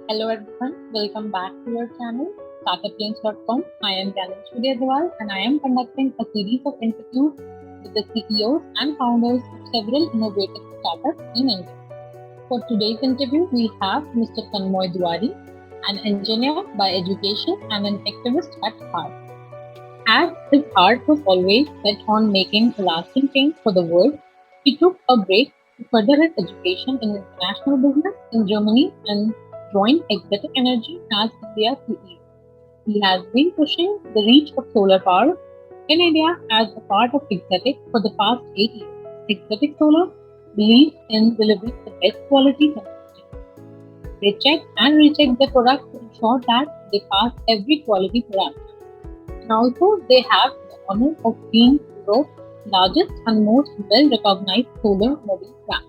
Hello everyone, welcome back to our channel startuplanes.com. I am Ganeshwari Agrawal and I am conducting a series of interviews with the CEOs and founders of several innovative startups in India. For today's interview, we have Mr. Tanmoy Duari, an engineer by education and an activist at heart. As his heart was always set on making a lasting change for the world, he took a break to further his education in international business in Germany and joined Exotic Energy as India's CEO. He has been pushing the reach of solar power in India as a part of Exotic for the past 8 years. Exotic Solar believes in delivering the best quality consistently. They check and recheck their products to ensure that they pass every quality parameter. And also, they have the honor of being Europe's largest and most well-recognized solar module brand.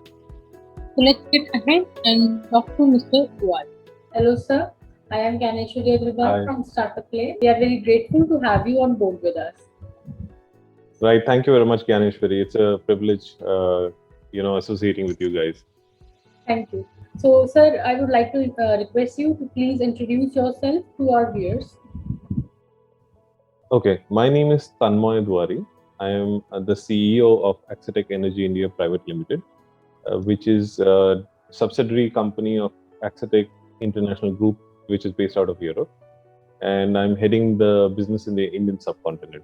So let's get ahead and talk to Mr. Dual. Hello, sir. I am Ganeshwari Agrawal Hi. from Startup Play. We are very grateful to have you on board with us. Right. Thank you very much, Ganeshwari. It's a privilege, associating with you guys. Thank you. So, sir, I would like to request you to please introduce yourself to our viewers. Okay. My name is Tanmoy Duari. I am the CEO of Axitec Energy India Private Limited, which is a subsidiary company of Axitec International Group, which is based out of Europe. And I'm heading the business in the Indian subcontinent.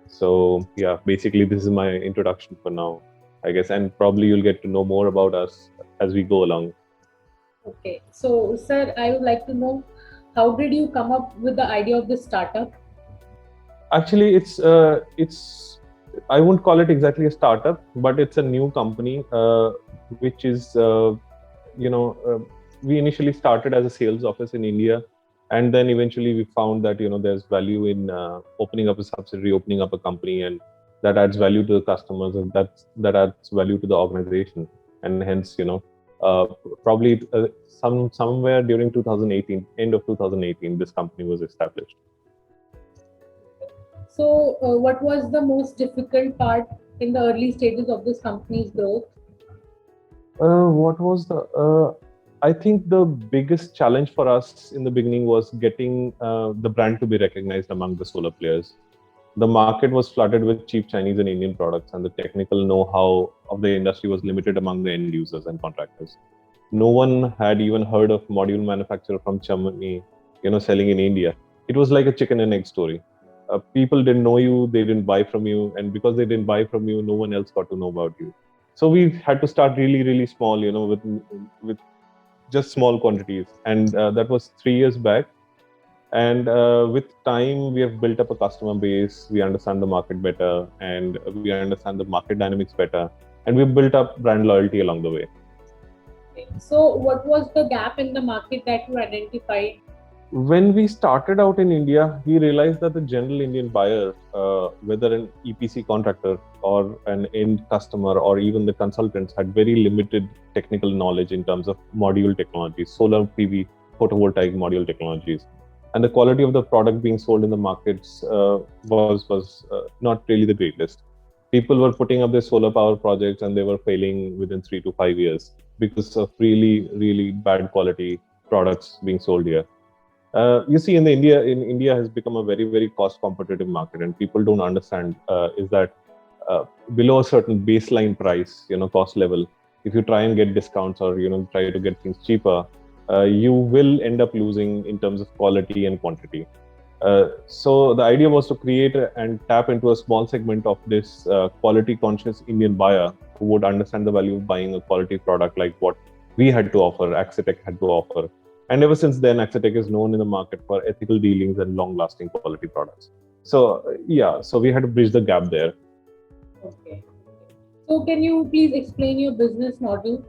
So, yeah, basically, this is my introduction for now, I guess. And probably you'll get to know more about us as we go along. Okay. So, sir, I would like to know how did you come up with the idea of this startup? Actually, it's I won't call it exactly a startup, but it's a new company, which is you know uh, we initially started as a sales office in India, and then eventually we found that there's value in opening up a subsidiary, opening up a company, and that adds value to the customers, and that adds value to the organization, and hence probably somewhere during 2018, end of 2018, this company was established. So, what was the most difficult part in the early stages of this company's growth? What was the? I think the biggest challenge for us in the beginning was getting the brand to be recognized among the solar players. The market was flooded with cheap Chinese and Indian products, and the technical know-how of the industry was limited among the end users and contractors. No one had even heard of module manufacturer from Germany, selling in India. It was like a chicken and egg story. People didn't know you, they didn't buy from you, and because they didn't buy from you, no one else got to know about you. So we had to start really, really small, with just small quantities, and that was 3 years back. And with time, we have built up a customer base. We understand the market better, and we understand the market dynamics better, and we've built up brand loyalty along the way. So, what was the gap in the market that you identified? When we started out in India, we realized that the general Indian buyer, whether an EPC contractor or an end customer or even the consultants, had very limited technical knowledge in terms of module technologies, solar PV, photovoltaic module technologies, and the quality of the product being sold in the markets was not really the greatest. People were putting up their solar power projects and they were failing within 3 to 5 years because of really, really bad quality products being sold here. You see, in India has become a very, very cost competitive market, and people don't understand is that below a certain baseline price, cost level, if you try and get discounts or try to get things cheaper, you will end up losing in terms of quality and quantity. So the idea was to create and tap into a small segment of this quality conscious Indian buyer who would understand the value of buying a quality product like what we had to offer, Axitec had to offer. And ever since then, Axitec is known in the market for ethical dealings and long-lasting quality products. So so we had to bridge the gap there. Okay. So, can you please explain your business model?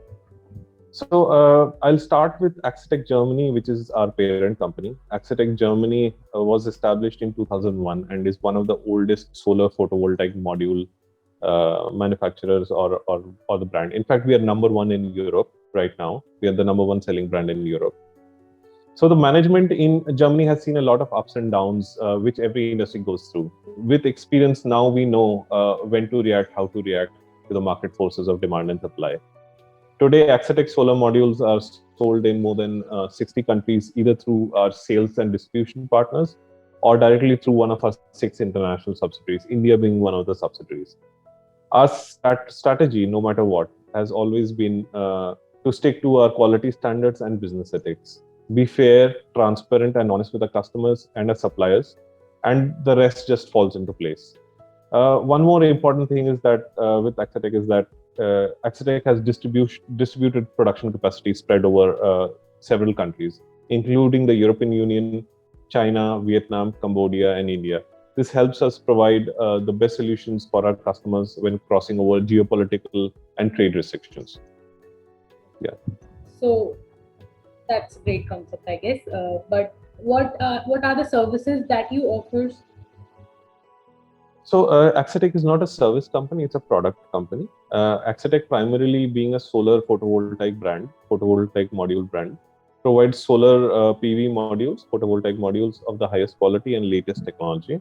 So I'll start with Axitec Germany, which is our parent company. Axitec Germany was established in 2001 and is one of the oldest solar photovoltaic module manufacturers or the brand. In fact, we are number one in Europe right now. We are the number one selling brand in Europe. So the management in Germany has seen a lot of ups and downs, which every industry goes through. With experience now, we know when to react, how to react to the market forces of demand and supply. Today, Axatec solar modules are sold in more than 60 countries, either through our sales and distribution partners or directly through one of our 6 international subsidiaries, India being one of the subsidiaries. Our strategy, no matter what, has always been to stick to our quality standards and business ethics. Be fair, transparent, and honest with our customers and our suppliers, and the rest just falls into place. One more important thing is that with Axatec is that Axatec has distributed production capacity spread over several countries, including the European Union, China, Vietnam, Cambodia, and India. This helps us provide the best solutions for our customers when crossing over geopolitical and trade restrictions. Yeah. So that's a great concept, I guess. But what are the services that you offer? So Axatec is not a service company; it's a product company. Axatec, primarily being a solar photovoltaic module brand, provides solar PV modules, photovoltaic modules of the highest quality and latest technology.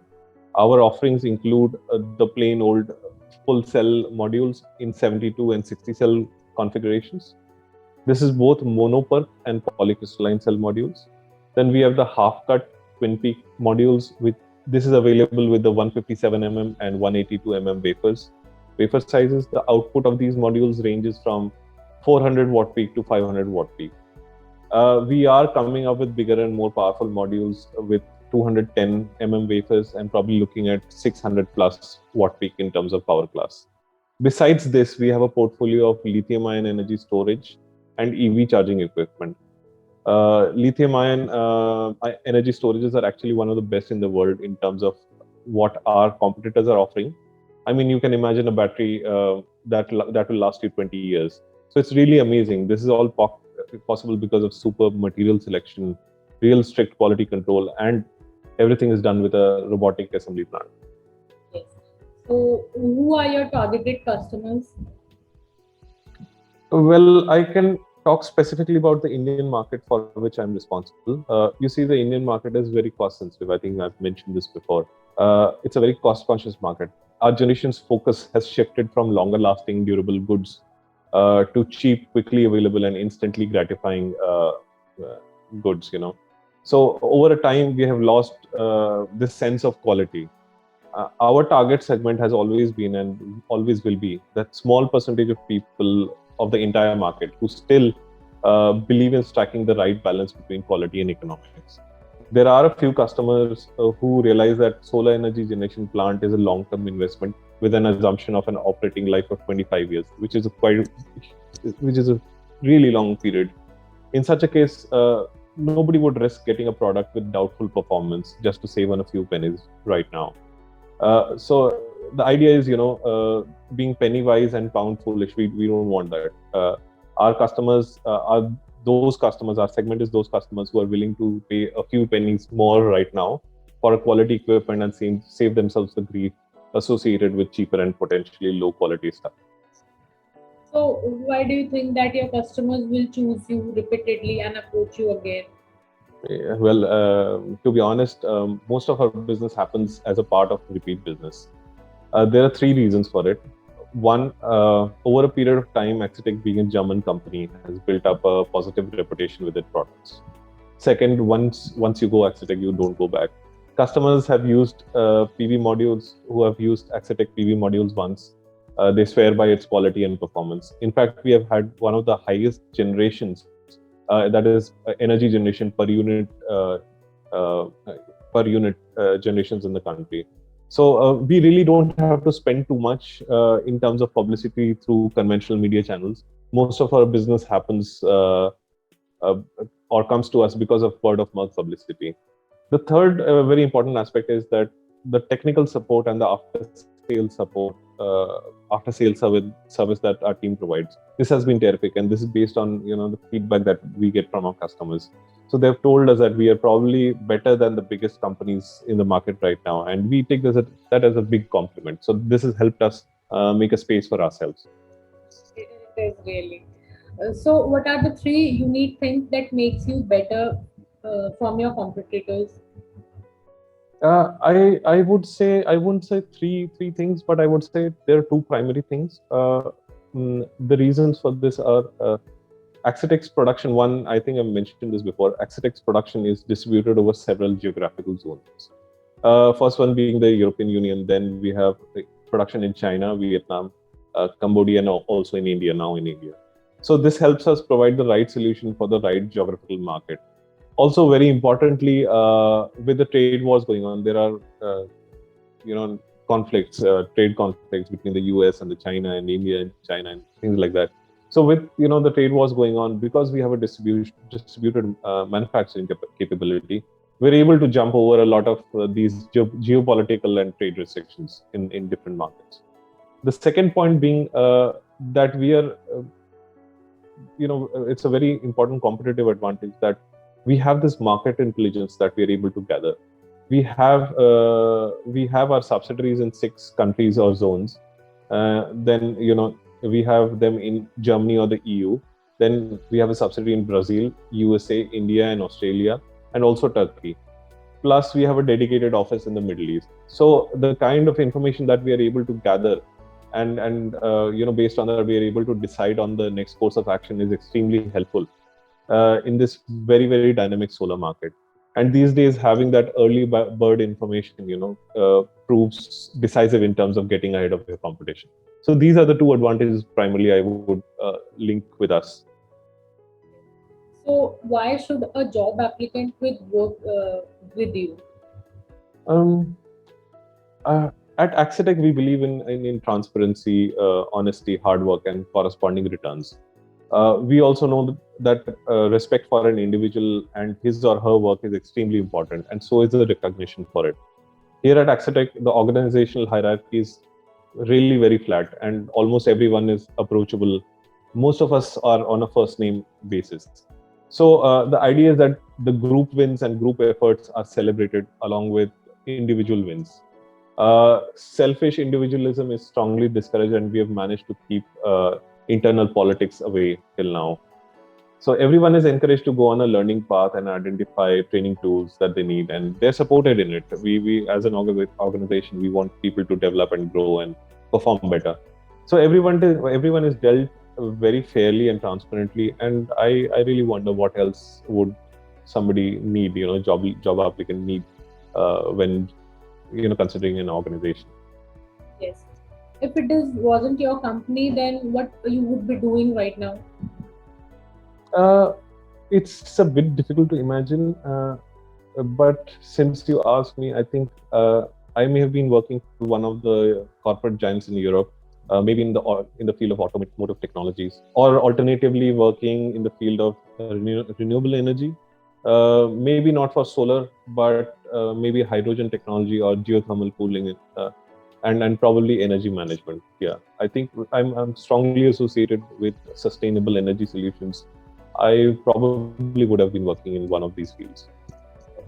Our offerings include the plain old full cell modules in 72 and 60 cell configurations. This is both mono-PERC and polycrystalline cell modules. Then we have the half-cut twin peak modules. This is available with the 157 mm and 182 mm wafers. Wafer sizes, the output of these modules ranges from 400 watt peak to 500 watt peak. We are coming up with bigger and more powerful modules with 210 mm wafers and probably looking at 600 plus watt peak in terms of power class. Besides this, we have a portfolio of lithium-ion energy storage and EV charging equipment. Lithium-ion energy storages are actually one of the best in the world in terms of what our competitors are offering. I mean, you can imagine a battery that will last you 20 years. So it's really amazing. This is all possible because of superb material selection, real strict quality control, and everything is done with a robotic assembly plant. Yes. So who are your targeted customers? Well, I can talk specifically about the Indian market for which I'm responsible. You see, the Indian market is very cost sensitive. I think I've mentioned this before. It's a very cost conscious market. Our generation's focus has shifted from longer lasting, durable goods to cheap, quickly available, and instantly gratifying goods. So over a time, we have lost this sense of quality. Our target segment has always been and always will be that small percentage of people of the entire market who still believe in striking the right balance between quality and economics. There are a few customers who realize that solar energy generation plant is a long-term investment with an assumption of an operating life of 25 years, which is a really long period. In such a case, nobody would risk getting a product with doubtful performance just to save on a few pennies right now. So the idea is, being penny wise and pound foolish. We don't want that. Our customers our segment is those customers who are willing to pay a few pennies more right now for a quality equipment and save themselves the grief associated with cheaper and potentially low quality stuff. So why do you think that your customers will choose you repeatedly and approach you again? Yeah, well, to be honest, most of our business happens as a part of repeat business. There are 3 reasons for it. One, over a period of time, Axatec, being a German company, has built up a positive reputation with its products. Second, once you go Axatec, you don't go back. Customers have used PV modules who have used Axatec PV modules once. They swear by its quality and performance. In fact, we have had one of the highest generations, that is energy generation per unit generations in the country. So we really don't have to spend too much in terms of publicity through conventional media channels. Most of our business happens or comes to us because of word of mouth publicity. The third very important aspect is that the technical support and the after-sales support, after-sales service that our team provides. This has been terrific, and this is based on the feedback that we get from our customers. So they've told us that we are probably better than the biggest companies in the market right now, and we take that as a big compliment. So this has helped us make a space for ourselves. It is really. So what are the 3 unique things that makes you better from your competitors? I would say, I wouldn't say three things, but I would say there are 2 primary things. the reasons for this are Axitec's production. One, I think I mentioned this before. Axitec's production is distributed over several geographical zones. First one being the European Union. Then we have production in China, Vietnam, Cambodia, and also in India, now in India. So this helps us provide the right solution for the right geographical market. Also, very importantly, with the trade wars going on, there are conflicts, trade conflicts between the US and the China and India and China and things like that. So with the trade wars going on, because we have a distributed manufacturing capability, we're able to jump over a lot of these geopolitical and trade restrictions in different markets. The second point being that we are, it's a very important competitive advantage that we have this market intelligence that we are able to gather. We have our subsidiaries in 6 countries or zones. Then we have them in Germany or the EU. Then we have a subsidiary in Brazil, USA, India, and Australia, and also Turkey. Plus, we have a dedicated office in the Middle East. So the kind of information that we are able to gather, and based on that, we are able to decide on the next course of action is extremely helpful in this very, very dynamic solar market. And these days, having that early bird information, proves decisive in terms of getting ahead of your competition. So these are the 2 advantages primarily I would link with us. So why should a job applicant work with you? At Axitec, we believe in transparency, honesty, hard work, and corresponding returns. We also know that respect for an individual and his or her work is extremely important, and so is the recognition for it. Here at Axitec, the organizational hierarchy is really very flat, and almost everyone is approachable. Most of us are on a first name basis. So the idea is that the group wins and group efforts are celebrated along with individual wins. Selfish individualism is strongly discouraged, and we have managed to keep internal politics away till now. So everyone is encouraged to go on a learning path and identify training tools that they need, and they're supported in it. We as an organization, we want people to develop and grow and perform better. So everyone is dealt very fairly and transparently, and I really wonder what else would somebody need, job applicant need when considering an organization. Yes. If it wasn't your company, then what you would be doing right now? It's a bit difficult to imagine, but since you asked me, I think I may have been working for one of the corporate giants in Europe, maybe in the field of automotive technologies, or alternatively working in the field of renewable energy. Maybe not for solar, but maybe hydrogen technology or geothermal cooling, and probably energy management. Yeah, I think I'm strongly associated with sustainable energy solutions. I probably would have been working in one of these fields.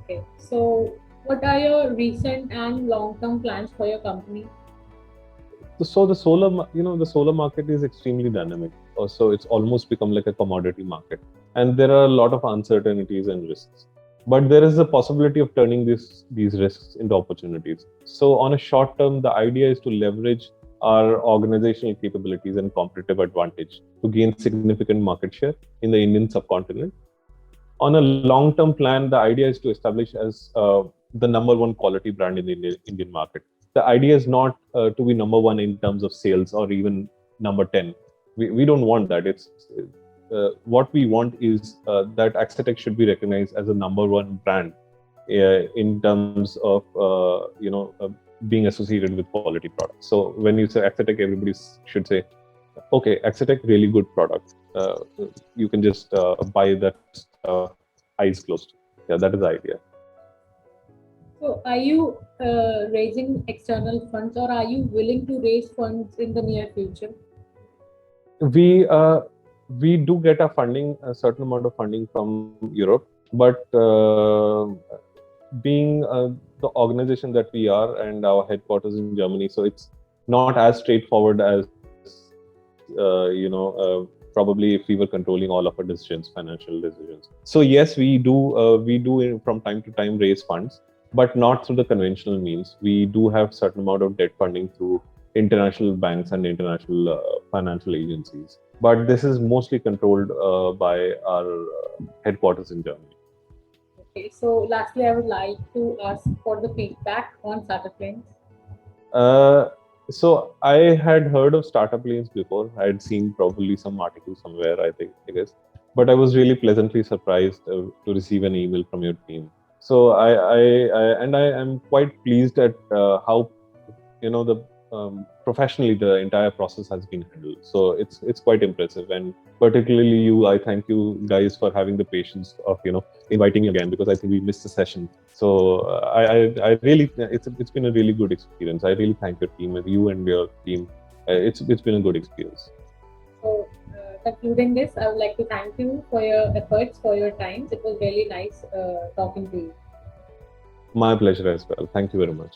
Okay, so what are your recent and long-term plans for your company? So the solar market is extremely dynamic. So it's almost become like a commodity market, and there are a lot of uncertainties and risks. But there is a possibility of turning these risks into opportunities. So on a short term, the idea is to leverage our organizational capabilities and competitive advantage to gain significant market share in the Indian subcontinent. On a long-term plan, the idea is to establish as the number 1 quality brand in the Indian market. The idea is not to be number 1 in terms of sales or even number 10. We don't want that. It's what we want is that Axitec should be recognized as a number 1 brand in terms of being associated with quality products. So when you say Axitec, everybody should say, okay, Axitec, really good product. You can just buy that eyes closed. Yeah, that is the idea. So are you raising external funds, or are you willing to raise funds in the near future? We do get a certain amount of funding from Europe, but being the organization that we are and our headquarters in Germany, so it's not as straightforward as probably if we were controlling all of our financial decisions. So yes, we do from time to time raise funds, but not through the conventional means. We do have certain amount of debt funding through international banks and international financial agencies. But this is mostly controlled by our headquarters in Germany. Okay, so lastly, I would like to ask for the feedback on Startup Lanes. So I had heard of Startup Lanes before. I had seen probably some article somewhere, I guess. But I was really pleasantly surprised to receive an email from your team. So I am quite pleased at how the professionally the entire process has been handled. So it's quite impressive, and particularly you, I thank you guys for having the patience of inviting me again, because I think we missed the session. So I really, it's been a really good experience. I really thank your team, you and your team. It's been a good experience. So, concluding this, I would like to thank you for your efforts, for your time. It was really nice talking to you. My pleasure as well. Thank you very much.